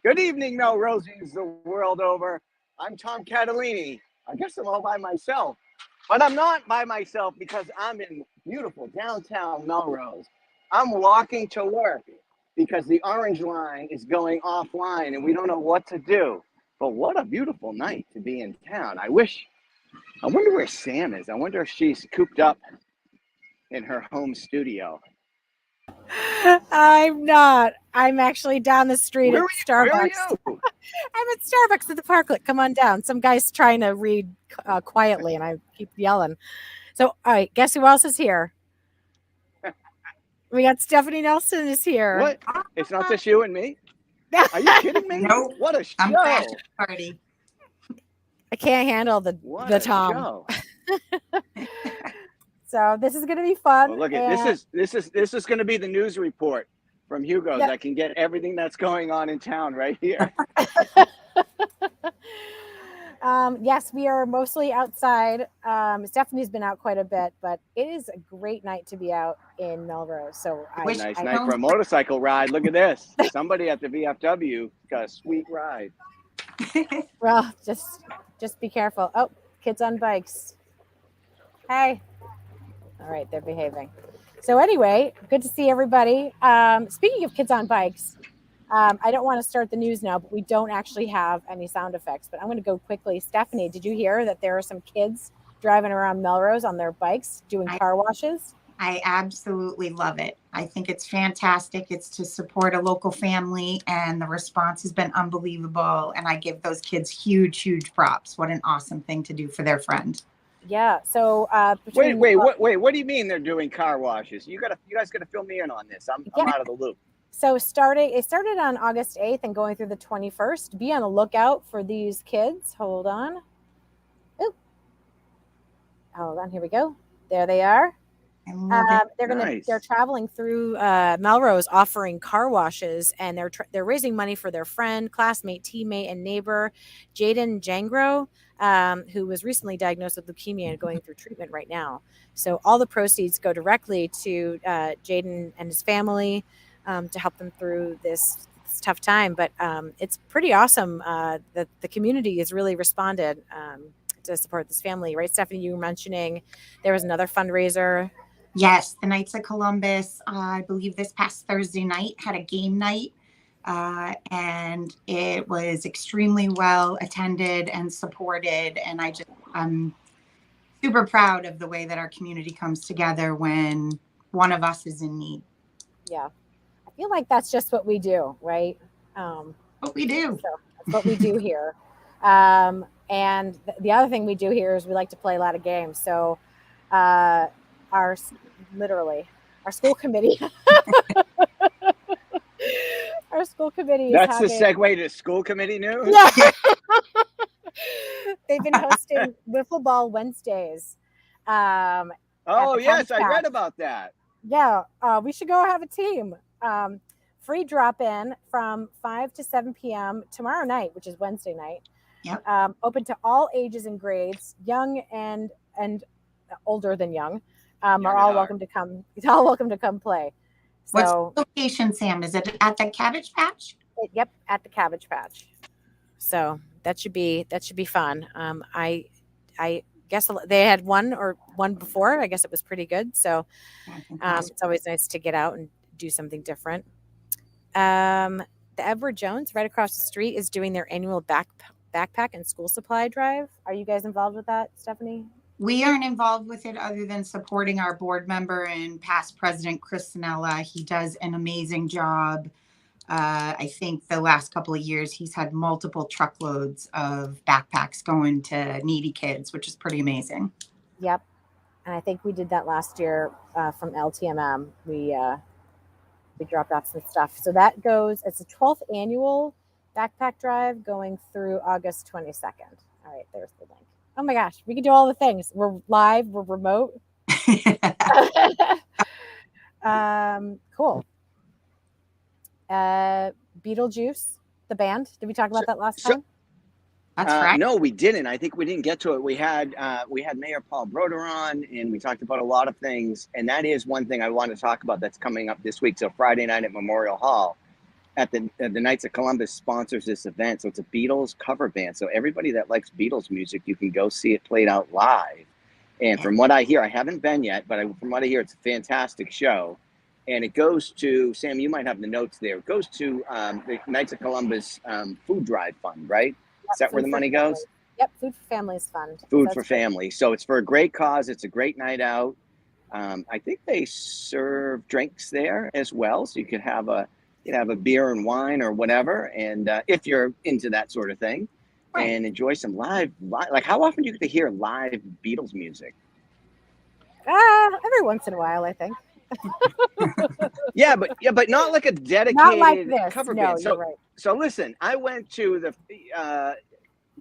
Good evening, Melrosians the world over. I'm Tom Catalini. I guess I'm all by myself, but I'm not by myself because I'm in beautiful downtown Melrose. I'm walking to work because the Orange Line is going offline and we don't know what to do. But what a beautiful night to be in town. I wonder where Sam is. I wonder if she's cooped up in her home studio. I'm not. I'm actually down the street at Starbucks. Where are you? I'm at Starbucks at the parklet. Come on down. Some guy's trying to read quietly, and I keep yelling. So, all right, guess who else is here? We got Stephanie Nelson is here. What? It's not just you and me? Are you kidding me? Nope. What a show. I'm crashing the party. I can't handle the Tom. Show. So this is going to be fun. Well, look at this is going to be the news report from Hugo's. Yep. I can get everything that's going on in town right here. Yes, we are mostly outside. Stephanie's been out quite a bit, but it is a great night to be out in Melrose. So nice night for a motorcycle ride. Look at this. Somebody at the VFW got a sweet ride. Well, just be careful. Oh, kids on bikes. Hey. All right, they're behaving. So anyway, good to see everybody. Speaking of kids on bikes, I don't want to start the news now, but we don't actually have any sound effects. But I'm going to go quickly. Stephanie, did you hear that there are some kids driving around Melrose on their bikes doing car washes? I absolutely love it. I think it's fantastic. It's to support a local family, and the response has been unbelievable. And I give those kids huge props. What an awesome thing to do for their friend. Yeah. So wait. What do you mean they're doing car washes? You guys gotta fill me in on this. I'm out of the loop. So it started on August 8th and going through the 21st. Be on the lookout for these kids. Hold on. Oop. Hold on. Here we go. There they are. They're traveling through Melrose offering car washes, and they're raising money for their friend, classmate, teammate, and neighbor, Jaden Jangro, who was recently diagnosed with leukemia and going through treatment right now. So all the proceeds go directly to Jaden and his family to help them through this tough time. But it's pretty awesome that the community has really responded to support this family, right? Stephanie, you were mentioning there was another fundraiser. Yes, the Knights of Columbus, I believe this past Thursday night, had a game night, and it was extremely well attended and supported. And I'm super proud of the way that our community comes together when one of us is in need. Yeah, I feel like that's just what we do, right? What we do. So that's what we do here. And the other thing we do here is we like to play a lot of games. So our school committee. Our school committee. That's the segue to school committee news. Yeah. They've been hosting Wiffle Ball Wednesdays. Oh yes, I read about that. Yeah, we should go have a team. Free drop-in from 5 to 7 p.m. tomorrow night, which is Wednesday night. Yep. Open to all ages and grades, young and older than young. Are all welcome to come. It's all welcome to come play. So, what's the location, Sam? Is it at the Cabbage Patch? Yep, at the Cabbage Patch. So that should be fun. I guess they had one before. I guess it was pretty good. So it's always nice to get out and do something different. The Edward Jones right across the street is doing their annual backpack and school supply drive. Are you guys involved with that, Stephanie? We aren't involved with it other than supporting our board member and past president, Chris Sanella. He does an amazing job. I think the last couple of years, he's had multiple truckloads of backpacks going to needy kids, which is pretty amazing. Yep. And I think we did that last year from LTMM. We dropped off some stuff. So that goes, it's the 12th annual backpack drive going through August 22nd. All right, there's the link. Oh my gosh, we can do all the things. We're live, we're remote. Cool. Beetlejuice, the band. Did we talk about that last time? That's right. No, we didn't. I think we didn't get to it. We had Mayor Paul Broder on, and we talked about a lot of things. And that is one thing I want to talk about that's coming up this week. So Friday night at Memorial Hall, at the Knights of Columbus sponsors this event. So it's a Beatles cover band. So everybody that likes Beatles music, you can go see it played out live. And from what I hear, I haven't been yet, but from what I hear, it's a fantastic show. And it goes to, Sam, you might have the notes there. It goes to the Knights of Columbus Food Drive Fund, right? Is that where the money goes? Yep, Food for Families Fund. Food for Family. So it's for a great cause. It's a great night out. I think they serve drinks there as well, so you could have a beer and wine or whatever, and if you're into that sort of thing, right. And enjoy some live. Like, how often do you get to hear live Beatles music? Every once in a while, I think. yeah, but not like a dedicated not like this. Cover no, band. So, you're right. So listen, I went to the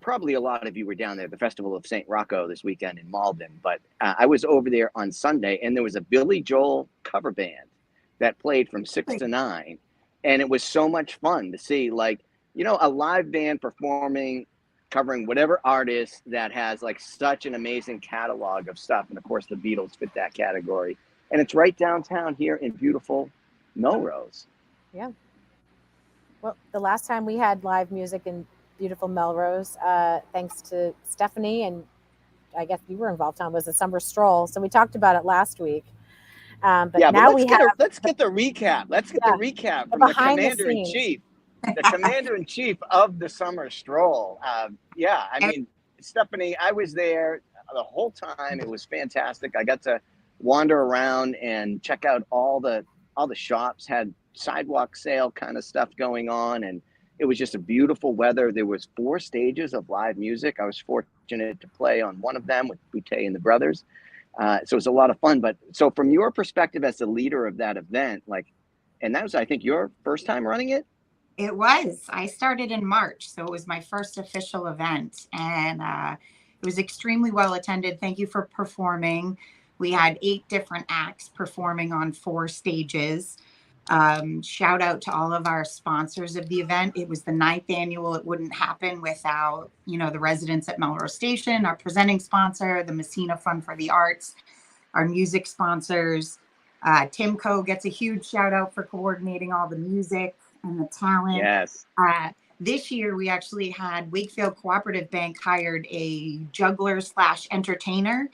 probably a lot of you were down there, the Festival of St. Rocco this weekend in Malden, but I was over there on Sunday, and there was a Billy Joel cover band that played from 6 to 9, and it was so much fun to see, like, a live band performing, covering whatever artist that has like such an amazing catalog of stuff, and of course the Beatles fit that category, and it's right downtown here in beautiful Melrose. Yeah. Well, the last time we had live music in beautiful Melrose, thanks to Stephanie, and I guess you were involved, Tom, was a summer stroll. So we talked about it last week. But now let's get the recap. Let's get the recap from the commander-in-chief. The commander-in-chief of the summer stroll. I mean, Stephanie, I was there the whole time. It was fantastic. I got to wander around and check out all the shops, had sidewalk sale kind of stuff going on, and it was just a beautiful weather. There was 4 stages of live music. I was fortunate to play on one of them with Boutte and the Brothers. So it was a lot of fun. But so from your perspective as the leader of that event, and that was, I think, your first time running it? It was. I started in March, so it was my first official event, and it was extremely well attended. Thank you for performing. We had 8 different acts performing on 4 stages. Shout out to all of our sponsors of the event. It was the 9th annual. It wouldn't happen without, the residents at Melrose Station, our presenting sponsor, the Messina Fund for the Arts, our music sponsors. Timco gets a huge shout out for coordinating all the music and the talent. Yes. This year, we actually had Wakefield Cooperative Bank hired a juggler / entertainer.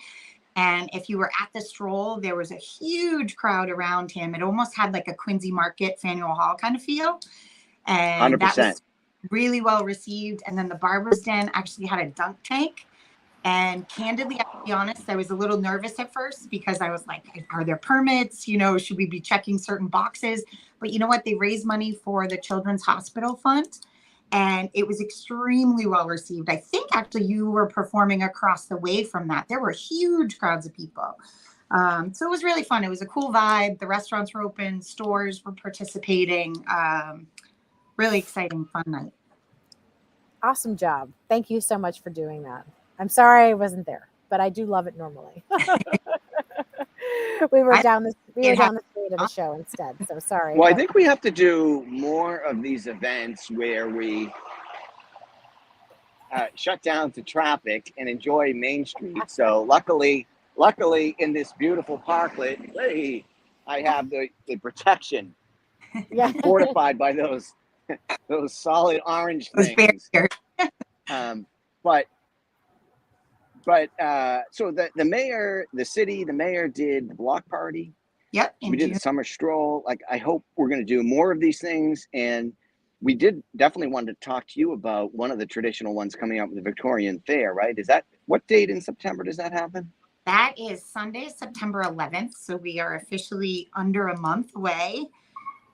And if you were at the stroll, there was a huge crowd around him. It almost had like a Quincy Market, Faneuil Hall kind of feel. And 100%. That was really well received. And then the Barber's Den actually had a dunk tank. And candidly, I'll be honest, I was a little nervous at first because I was like, are there permits? Should we be checking certain boxes? But you know what? They raised money for the Children's Hospital Fund. And it was extremely well received. I think actually you were performing across the way from that. There were huge crowds of people. So it was really fun. It was a cool vibe. The restaurants were open. Stores were participating. Really exciting, fun night. Awesome job. Thank you so much for doing that. I'm sorry I wasn't there, but I do love it normally. we were down the street of the show instead, so sorry. Well, I think we have to do more of these events where we shut down to traffic and enjoy Main Street. So luckily in this beautiful parklet, I have the protection fortified by those solid orange things. So the mayor did the block party. Yep. We did the summer stroll. I hope we're going to do more of these things. And we did definitely want to talk to you about one of the traditional ones coming up with the Victorian Fair, right? Is that What date in September does that happen? That is Sunday, September 11th. So we are officially under a month away.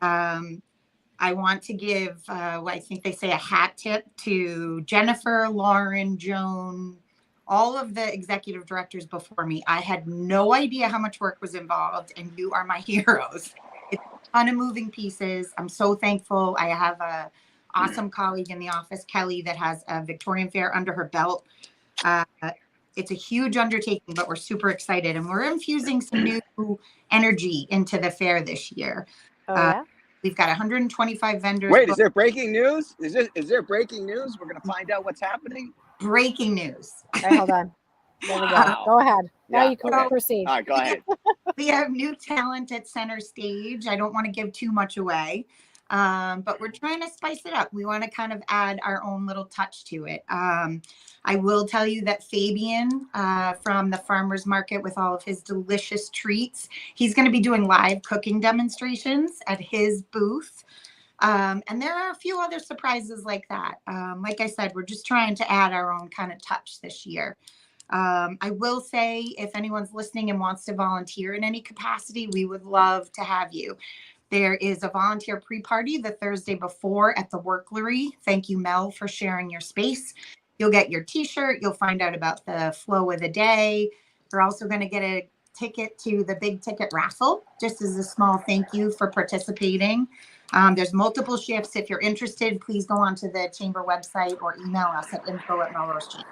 I want to give, I think they say a hat tip to Jennifer, Lauren, Joan, all of the executive directors before me. I had no idea how much work was involved, and you are my heroes. It's a ton of moving pieces. I'm so thankful. I have a awesome colleague in the office, Kelly, that has a Victorian Fair under her belt. It's a huge undertaking, but we're super excited, and we're infusing some new energy into the fair this year. Oh, yeah? We've got 125 vendors. Wait, is there breaking news? Is there breaking news? We're going to find out what's happening. Breaking news. Okay, hold on. There we go. Wow. Go ahead. Now Yeah, you can okay. proceed. All right, go ahead. We have new talent at center stage. I don't want to give too much away, but we're trying to spice it up. We want to kind of add our own little touch to it. I will tell you that Fabian from the farmers market with all of his delicious treats, he's going to be doing live cooking demonstrations at his booth. And there are a few other surprises like that. Like I said, we're just trying to add our own kind of touch this year. I will say, if anyone's listening and wants to volunteer in any capacity, we would love to have you. There is a volunteer pre-party the Thursday before at the Worklery. Thank you, Mel, for sharing your space. You'll get your t-shirt. You'll find out about the flow of the day. You're also going to get a ticket to the big ticket raffle, just as a small thank you for participating. There's multiple shifts. If you're interested, please go onto the chamber website or email us at info@melrosechamber.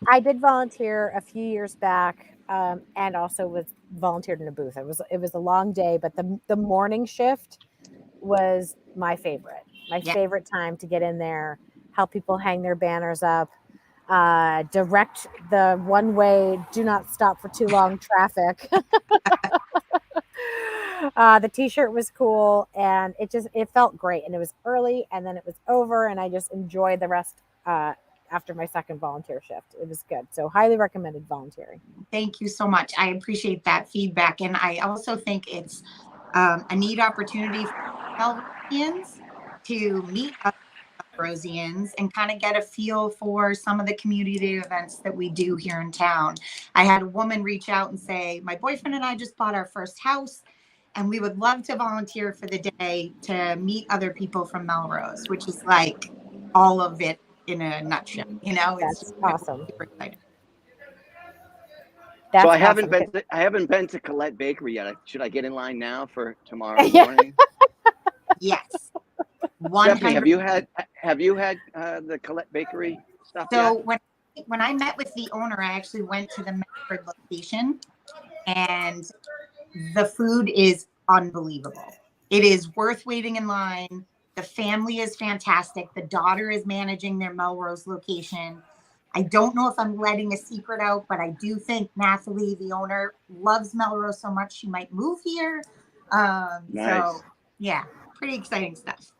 I did volunteer a few years back, and also volunteered in a booth. It was a long day, but the morning shift was my favorite. My favorite time to get in there, help people hang their banners up, direct the one-way, do not stop for too long traffic. The t-shirt was cool, and it felt great, and it was early, and then it was over, and I just enjoyed the rest after my second volunteer shift. It was good. So highly recommended volunteering. Thank you so much. I appreciate that feedback. And I also think it's a neat opportunity for Melrosians to meet other Melrosians and kind of get a feel for some of the community events that we do here in town. I had a woman reach out and say, my boyfriend and I just bought our first house, and we would love to volunteer for the day to meet other people from Melrose, which is like all of it in a nutshell. That's awesome. Super exciting. That's So I haven't awesome. been to Colette Bakery yet. Should I get in line now for tomorrow morning? Yes. Stephanie, have you had the Colette Bakery stuff So yet? when I met with the owner, I actually went to the Medford location, and the food is unbelievable. It is worth waiting in line. The family is fantastic. The daughter is managing their Melrose location. I don't know if I'm letting a secret out, but I do think Nathalie, the owner, loves Melrose so much she might move here. Nice. So, yeah, pretty exciting stuff.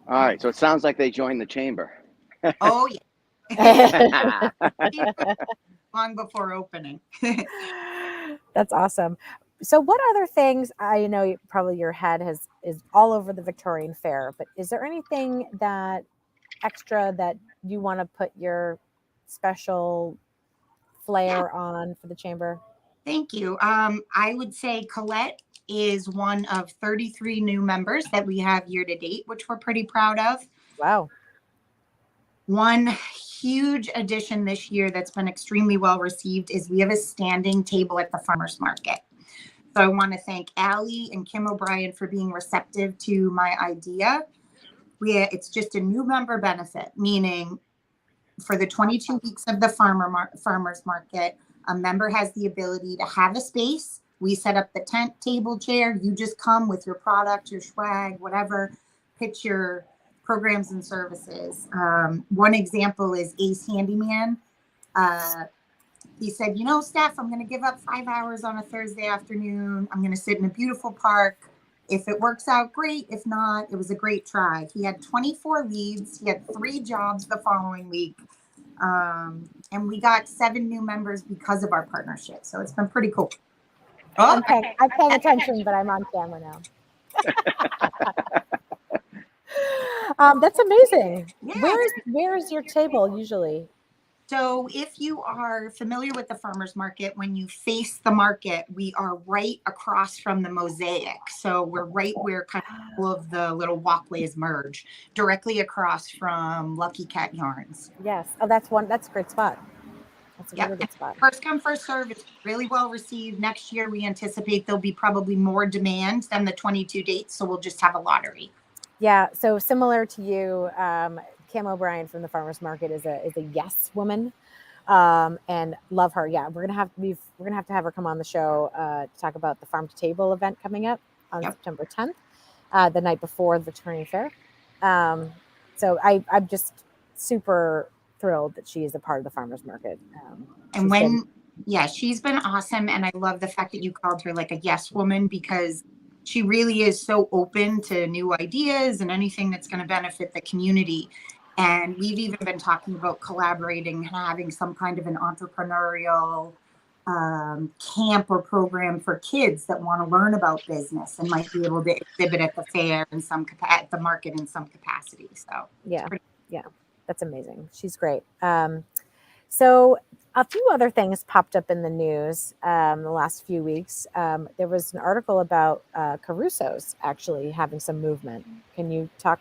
All right. So it sounds like they joined the chamber. Oh, yeah. Long before opening. That's awesome. So what other things, I know probably your head is all over the Victorian Fair, but is there anything that extra that you want to put your special flair on for the chamber? Thank you. I would say Colette is one of 33 new members that we have year to date, which we're pretty proud of. Wow. One huge addition this year that's been extremely well received is we have a standing table at the farmers market. So I want to thank Allie and Kim O'Brien for being receptive to my idea. It's just a new member benefit, meaning for the 22 weeks of the farmers market, a member has the ability to have a space. We set up the tent, table, chair. You just come with your product, your swag, whatever, pitch your programs and services. One example is Ace Handyman. He said, Steph, I'm going to give up 5 hours on a Thursday afternoon. I'm going to sit in a beautiful park. If it works out, great. If not, it was a great try. He had 24 leads. He had 3 jobs the following week. And we got 7 new members because of our partnership. So it's been pretty cool. I'm paying attention, but I'm on camera now. That's amazing. Yeah. Where is your table usually? So if you are familiar with the farmers market, when you face the market, we are right across from the mosaic. So we're right where kind of all of the little walkways merge, directly across from Lucky Cat Yarns. Yes. Oh, that's a great spot. That's a Yep. really good spot. First come, first serve. It's really well received. Next year, we anticipate there'll be probably more demand than the 22 dates. So we'll just have a lottery. Yeah. So similar to you, Kim O'Brien from the farmers market is a yes woman, and love her. Yeah, we're gonna have to have her come on the show to talk about the farm to table event coming up on September 10th, the night before the Victorian Fair. So I'm just super thrilled that she is a part of the farmers market. And she's been awesome. And I love the fact that you called her like a yes woman, because she really is so open to new ideas and anything that's going to benefit the community. And we've even been talking about collaborating and having some kind of an entrepreneurial camp or program for kids that want to learn about business and might be able to exhibit at the fair in at the market in some capacity. So yeah, that's amazing. She's great. So a few other things popped up in the news the last few weeks. There was an article about Caruso's actually having some movement. Can you talk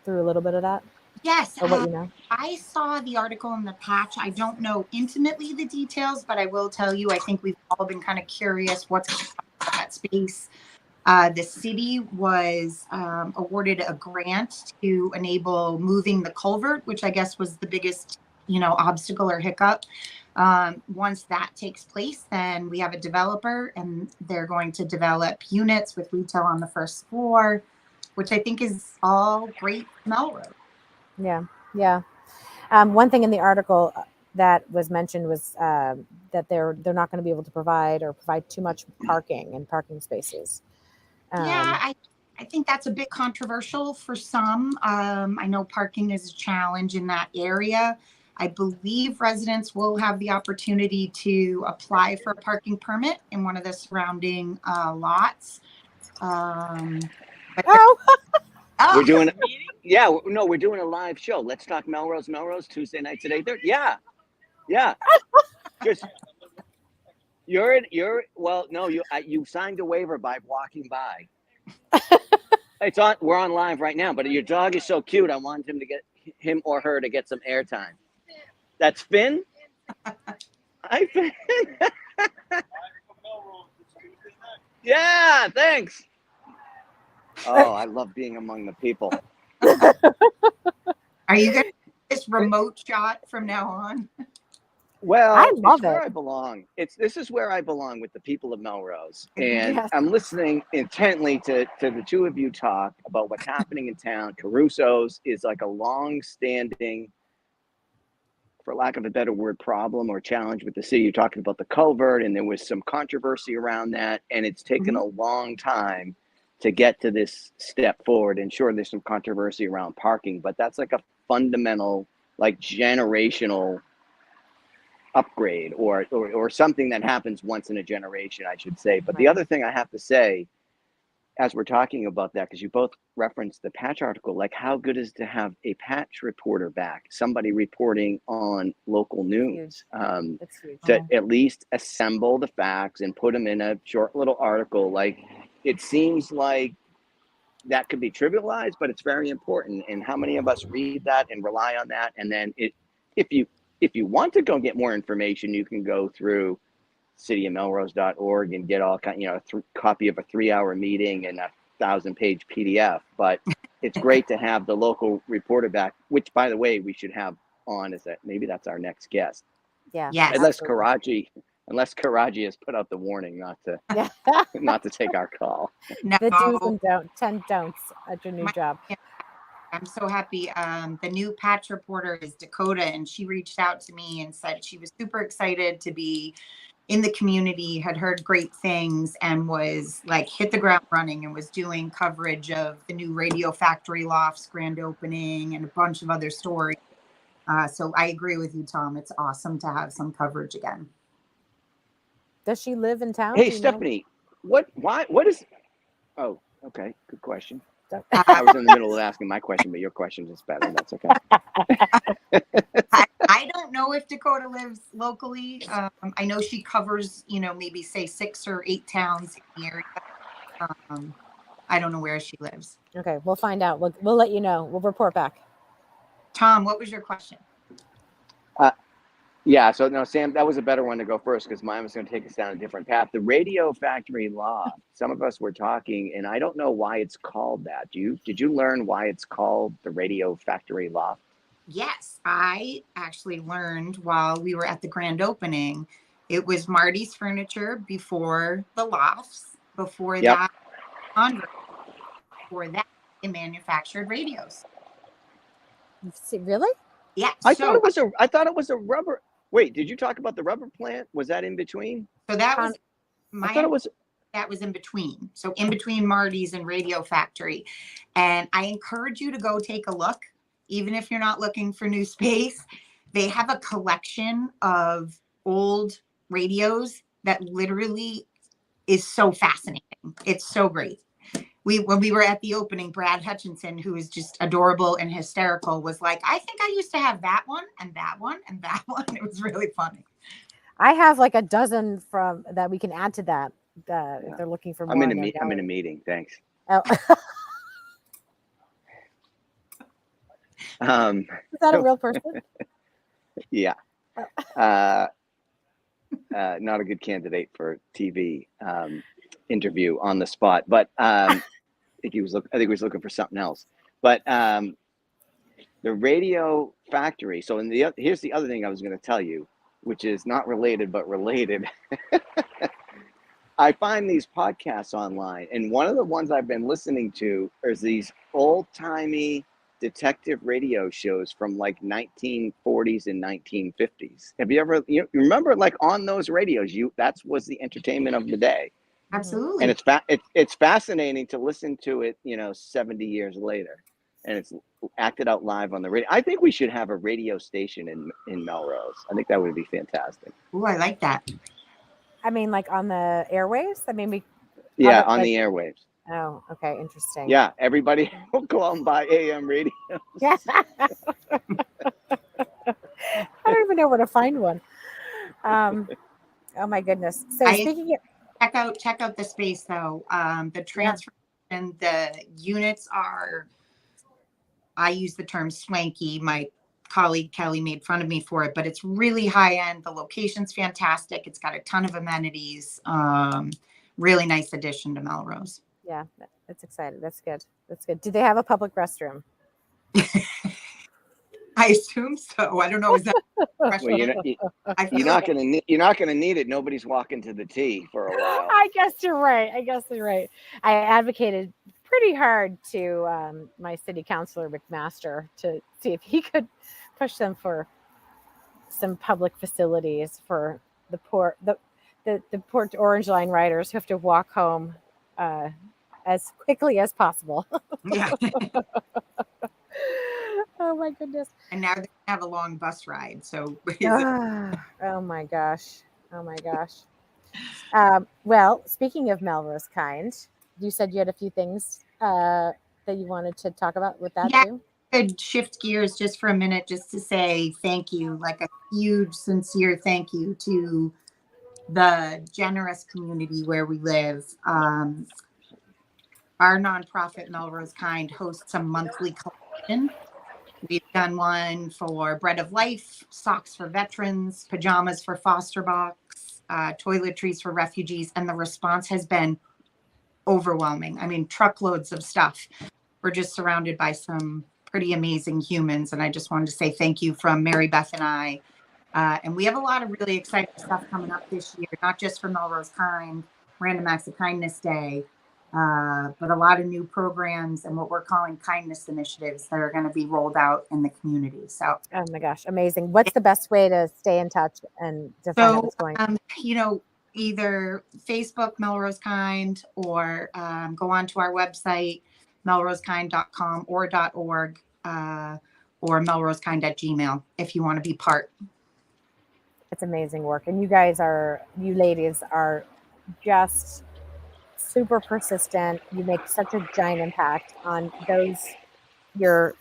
through a little bit of that? Yes. Or what you know? I saw the article in the patch. I don't know intimately the details, but I will tell you, I think we've all been kind of curious what's going on in that space. The city was awarded a grant to enable moving the culvert, which I guess was the biggest, obstacle or hiccup. Once that takes place, then we have a developer and they're going to develop units with retail on the first floor, which I think is all great for Melrose. Yeah. One thing in the article that was mentioned was that they're not going to be able to provide too much parking and parking spaces. I think that's a bit controversial for some. I know parking is a challenge in that area. I believe residents will have the opportunity to apply for a parking permit in one of the surrounding lots. We're doing we're doing a live show. Let's talk Melrose Tuesday nights at 8:30. Yeah. Just you signed a waiver by walking by. We're on live right now, but your dog is so cute. I want him or her to get some airtime. That's Finn? Hi, Finn. Yeah, thanks. Oh, I love being among the people. Are you going to this remote shot from now on? Well, I love it's where I belong. This is where I belong with the people of Melrose. And Yes. I'm listening intently to the two of you talk about what's happening in town. Caruso's is like a long-standing, for lack of a better word, problem or challenge with the city. You're talking about the culvert, and there was some controversy around that, and it's taken a long time to get to this step forward. And sure, there's some controversy around parking, but that's like a fundamental, like generational upgrade or something that happens once in a generation, I should say. But the other thing I have to say, as we're talking about that, because you both referenced the patch article, like how good is to have a patch reporter back, somebody reporting on local news, to at least assemble the facts and put them in a short little article. Like, it seems like that could be trivialized, but it's very important. And how many of us read that and rely on that? And then if you want to go get more information, you can go through cityofmelrose.org and get all kind, a copy of a 3-hour meeting and a 1,000-page PDF. But it's great to have the local reporter back, which, by the way, we should have on maybe that's our next guest. Yeah. Yes. Unless Karaji has put out the warning not to take our call. No. The do's and 10 don'ts at your new job. I'm so happy. The new patch reporter is Dakota, and she reached out to me and said she was super excited to be in the community, had heard great things, and was like hit the ground running and was doing coverage of the new Radio Factory Lofts grand opening and a bunch of other stories. So I agree with you, Tom. It's awesome to have some coverage again. Does she live in town? Hey, Stephanie, what is, oh, okay, good question. I was in the middle of asking my question, but your question is better. That's okay. I don't know if Dakota lives locally. I know she covers, maybe say 6 or 8 towns in the area. I don't know where she lives. Okay, we'll find out. We'll let you know. We'll report back. Tom, what was your question? Yeah, so no, Sam, that was a better one to go first because mine was going to take us down a different path. The Radio Factory Loft. Some of us were talking, and I don't know why it's called that. Did you learn why it's called the Radio Factory Loft? Yes, I actually learned while we were at the grand opening. It was Marty's Furniture before the lofts, before Yep. that, Andre, before that, they manufactured radios. Really? Yeah. I thought it was a rubber. Wait, did you talk about the rubber plant? Was that in between? So that was I thought it was. That was in between. So in between Marty's and Radio Factory. And I encourage you to go take a look, even if you're not looking for new space. They have a collection of old radios that literally is so fascinating. It's so great. When we were at the opening, Brad Hutchinson, who is just adorable and hysterical, was like, I think I used to have that one and that one and that one. It was really funny. I have like a dozen from that we can add to that. If they're looking for more. I'm in a meeting. Thanks. Oh. Is that a real person? Yeah. Not a good candidate for TV interview on the spot, but I think he was looking for something else. But the Radio Factory. So here's the other thing I was going to tell you, which is not related but related. I find these podcasts online, and one of the ones I've been listening to is these old-timey detective radio shows from like 1940s and 1950s. Have you ever, you remember, like on those radios, that was the entertainment of the day. Absolutely. And it's fascinating to listen to it, 70 years later, and it's acted out live on the radio. I think we should have a radio station in Melrose. I think that would be fantastic. Oh, I like that. I mean, like on the airwaves? I mean, on the airwaves. Oh, okay. Interesting. Yeah, everybody will go out and buy AM radio. Yeah. I don't even know where to find one. Oh my goodness. So speaking of check out the space though. The transfer and the units are, I use the term swanky. My colleague Kelly made fun of me for it, but it's really high end. The location's fantastic. It's got a ton of amenities. Really nice addition to Melrose. Yeah, that's exciting. That's good. That's good. Do they have a public restroom? I assume so. I don't know. Is that well, you're not gonna need it. Nobody's walking to the T for a while. I guess you're right. I advocated pretty hard to my city councilor McMaster to see if he could push them for some public facilities for the poor Orange Line riders who have to walk home as quickly as possible. Yeah. Oh my goodness. And now they have a long bus ride. So oh my gosh. Well, speaking of Melrose Kind, you said you had a few things that you wanted to talk about with that too. Could shift gears just for a minute just to say thank you, like a huge sincere thank you to the generous community where we live. Our nonprofit Melrose Kind hosts a monthly collection. We've done one for Bread of Life, socks for veterans, pajamas for foster box, toiletries for refugees, and the response has been overwhelming. I mean, truckloads of stuff. We're just surrounded by some pretty amazing humans, and I just wanted to say thank you from Mary Beth and I. And we have a lot of really exciting stuff coming up this year, not just for Melrose Kind, Random Acts of Kindness Day, but a lot of new programs and what we're calling kindness initiatives that are going to be rolled out in the community. So, oh my gosh, amazing! What's the best way to stay in touch and to find out what's going on? Either Facebook Melrose Kind or go onto our website melrosekind.com or .org or melrosekind@gmail if you want to be part. It's amazing work, and you ladies are just super persistent. You make such a giant impact on those your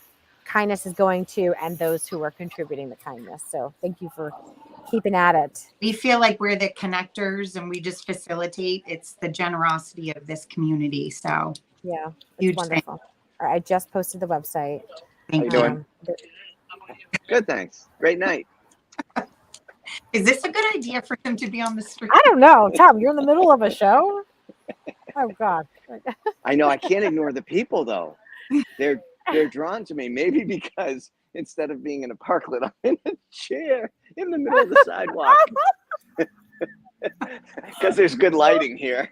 kindness is going to and those who are contributing the kindness. So thank you for keeping at it. We feel like we're the connectors and we just facilitate. It's the generosity of this community. So Yeah, it's huge wonderful. All right, I just posted the website. thank you you. doing? Good, thanks. Great night. Is this a good idea for him to be on the street? I don't know, Tom. You're in the middle of a show. Oh God. I know I can't ignore the people though. They're drawn to me. Maybe because instead of being in a parklet, I'm in a chair in the middle of the sidewalk. Because there's good lighting here.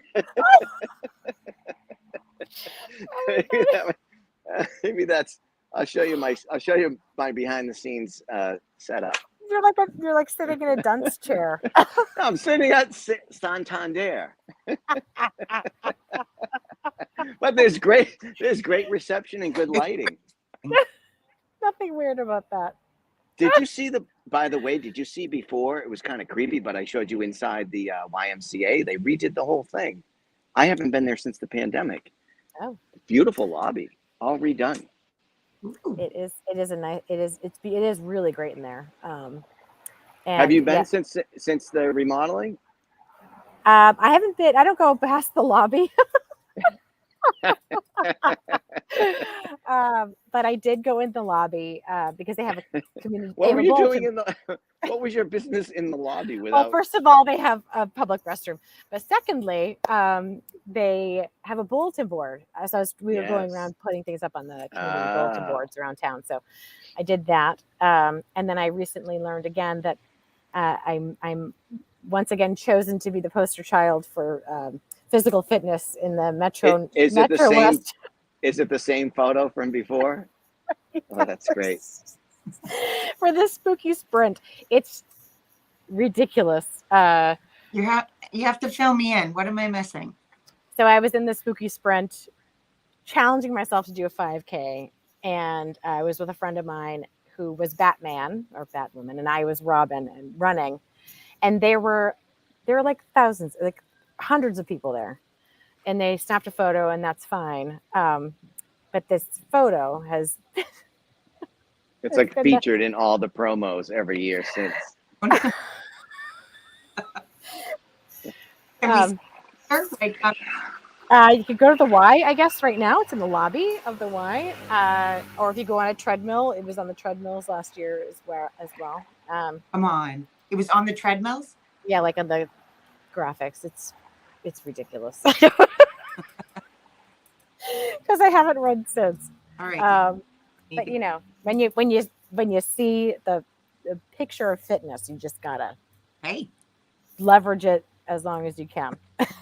Maybe that's. I'll show you my behind the scenes setup. You're like sitting in a dunce chair. I'm sitting at Santander. But there's great reception and good lighting. Nothing weird about that. Did you see by the way, did you see before? It was kind of creepy, but I showed you inside the YMCA. They redid the whole thing. I haven't been there since the pandemic. Oh. Beautiful lobby, all redone. It is really great in there. And have you been since the remodeling? I haven't been. I don't go past the lobby. But I did go in the lobby because they have a community. What were you doing what was your business in the lobby without? Well, first of all, they have a public restroom, but secondly, they have a bulletin board. So we were going around putting things up on the community bulletin boards around town. So I did that, and then I recently learned again that I'm once again chosen to be the poster child for physical fitness in the Metro. Is it the same? West. Is it the same photo from before? Oh, that's great. For this spooky sprint, it's ridiculous. You have to fill me in. What am I missing? So I was in the spooky sprint, challenging myself to do a 5K, and I was with a friend of mine who was Batman or Batwoman, and I was Robin and running. And there were like thousands, like hundreds of people there, and they snapped a photo, and that's fine. But this photo has it's like featured in all the promos every year since. You could go to the Y, I guess. Right now, it's in the lobby of the Y, or if you go on a treadmill, it was on the treadmills last year as well. Come on, it was on the treadmills. Yeah, like on the graphics, it's ridiculous. Because I haven't run since. All right. But you know, when you see the picture of fitness, you just gotta leverage it as long as you can. Sounds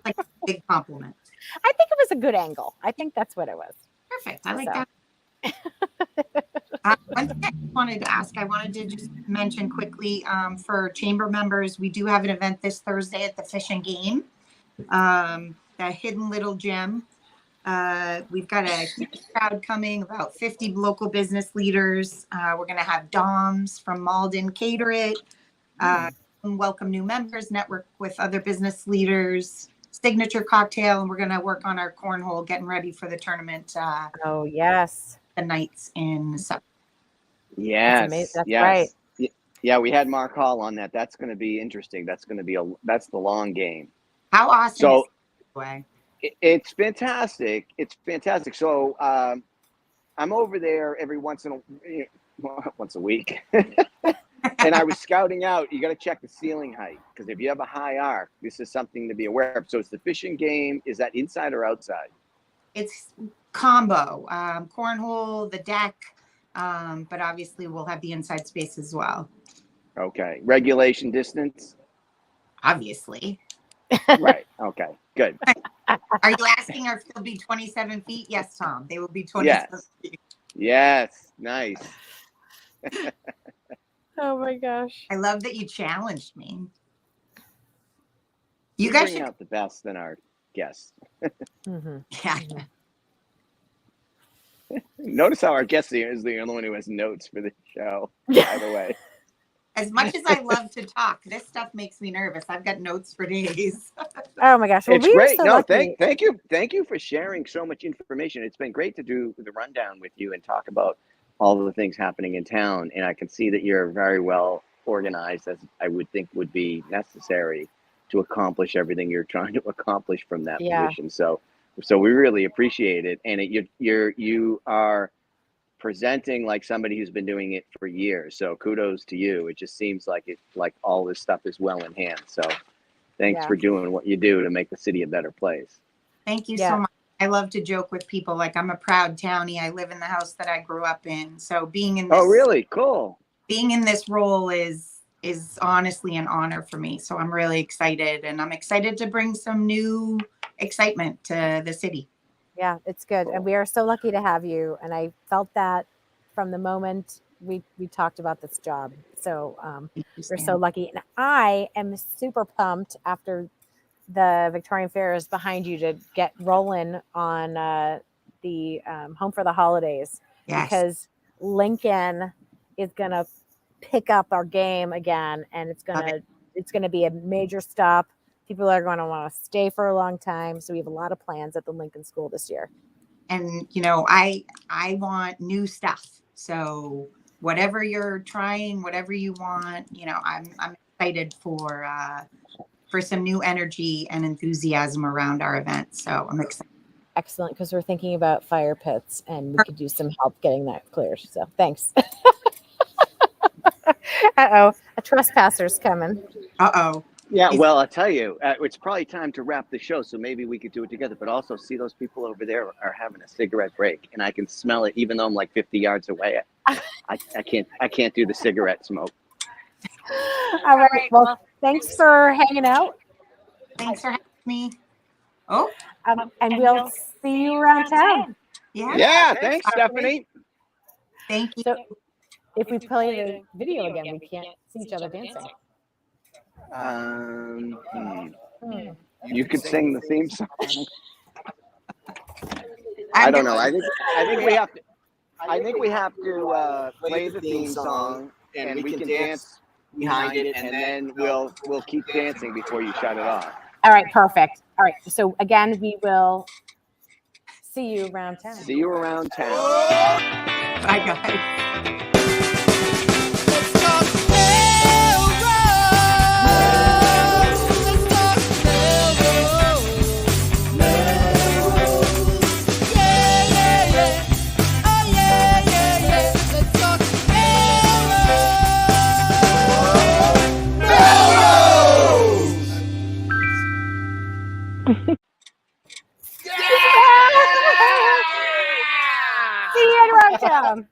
like a big compliment. I think it was a good angle. I think that's what it was. Perfect. I like that. One thing I wanted to ask, I wanted to just mention quickly for chamber members, we do have an event this Thursday at the Fish and Game, the Hidden Little Gem. We've got a huge crowd coming, about 50 local business leaders. We're going to have Doms from Malden cater it, welcome new members, network with other business leaders, signature cocktail, and we're going to work on our cornhole, getting ready for the tournament. Oh, yes. The nights in September. Yes. That's right. Yeah, we had Mark Hall on that. That's going to be interesting. That's going to be that's the long game. How awesome so, is it way? It's fantastic. It's fantastic. So I'm over there every once a week. And I was scouting out, you got to check the ceiling height, because if you have a high arc, this is something to be aware of. So it's the fishing game. Is that inside or outside? It's combo, cornhole, the deck, but obviously we'll have the inside space as well. Okay. Regulation distance? Obviously. Right. Okay. Good. Are you asking if they'll be 27 feet? Yes, Tom. They will be 27 feet. Yes. Nice. Oh my gosh. I love that you challenged me. You guys bring out the best in our guests. Mm-hmm. Yeah. Notice how our guest here is the only one who has notes for the show, by the way. As much as I love to talk, this stuff makes me nervous. I've got notes for days. Oh my gosh. Well, It's we are great. so No, lucky. thank you for sharing so much information. It's been great to do the rundown with you and talk about all of the things happening in town. And I can see that you're very well organized, as I would think would be necessary to accomplish everything you're trying to accomplish from that Yeah. position. So we really appreciate it. And you are presenting like somebody who's been doing it for years. So kudos to you. It just seems like all this stuff is well in hand. So thanks Yeah. for doing what you do to make the city a better place. Thank you Yeah. so much. I love to joke with people like I'm a proud townie. I live in the house that I grew up in. So being in this Oh, really? Cool. being in this role is honestly an honor for me. So I'm really excited, and I'm excited to bring some new excitement to the city. Yeah, it's good. And we are so lucky to have you. And I felt that from the moment we talked about this job. So we're so lucky. And I am super pumped after the Victorian Fair is behind you to get rolling on the Home for the Holidays. Yes. Because Lincoln is going to pick up our game again. And it's going to be a major stop. People are going to want to stay for a long time. So we have a lot of plans at the Lincoln School this year. And, you know, I want new stuff. So whatever you're trying, whatever you want, you know, I'm excited for some new energy and enthusiasm around our event. So I'm excited. Excellent. Because we're thinking about fire pits and we could use some help getting that cleared. So thanks. Uh-oh. A trespasser's coming. Uh-oh. Yeah, well, I'll tell you, it's probably time to wrap the show, so maybe we could do it together. But also, see those people over there are having a cigarette break, and I can smell it, even though I'm like 50 yards away. I can't do the cigarette smoke. All right. Well, thanks for hanging out. Thanks for having me. Oh, and we'll see you around town. Yeah. Thanks, Stephanie. Thank you. So if we play the video again, we can't see each other dancing. You could sing the theme song. I don't know. I think we have to play the theme song, and we can dance behind it, and then we'll keep dancing before you shut it off. All right, perfect. All right. So again, we will see you around town. See you around town. Bye, guys. See you around town.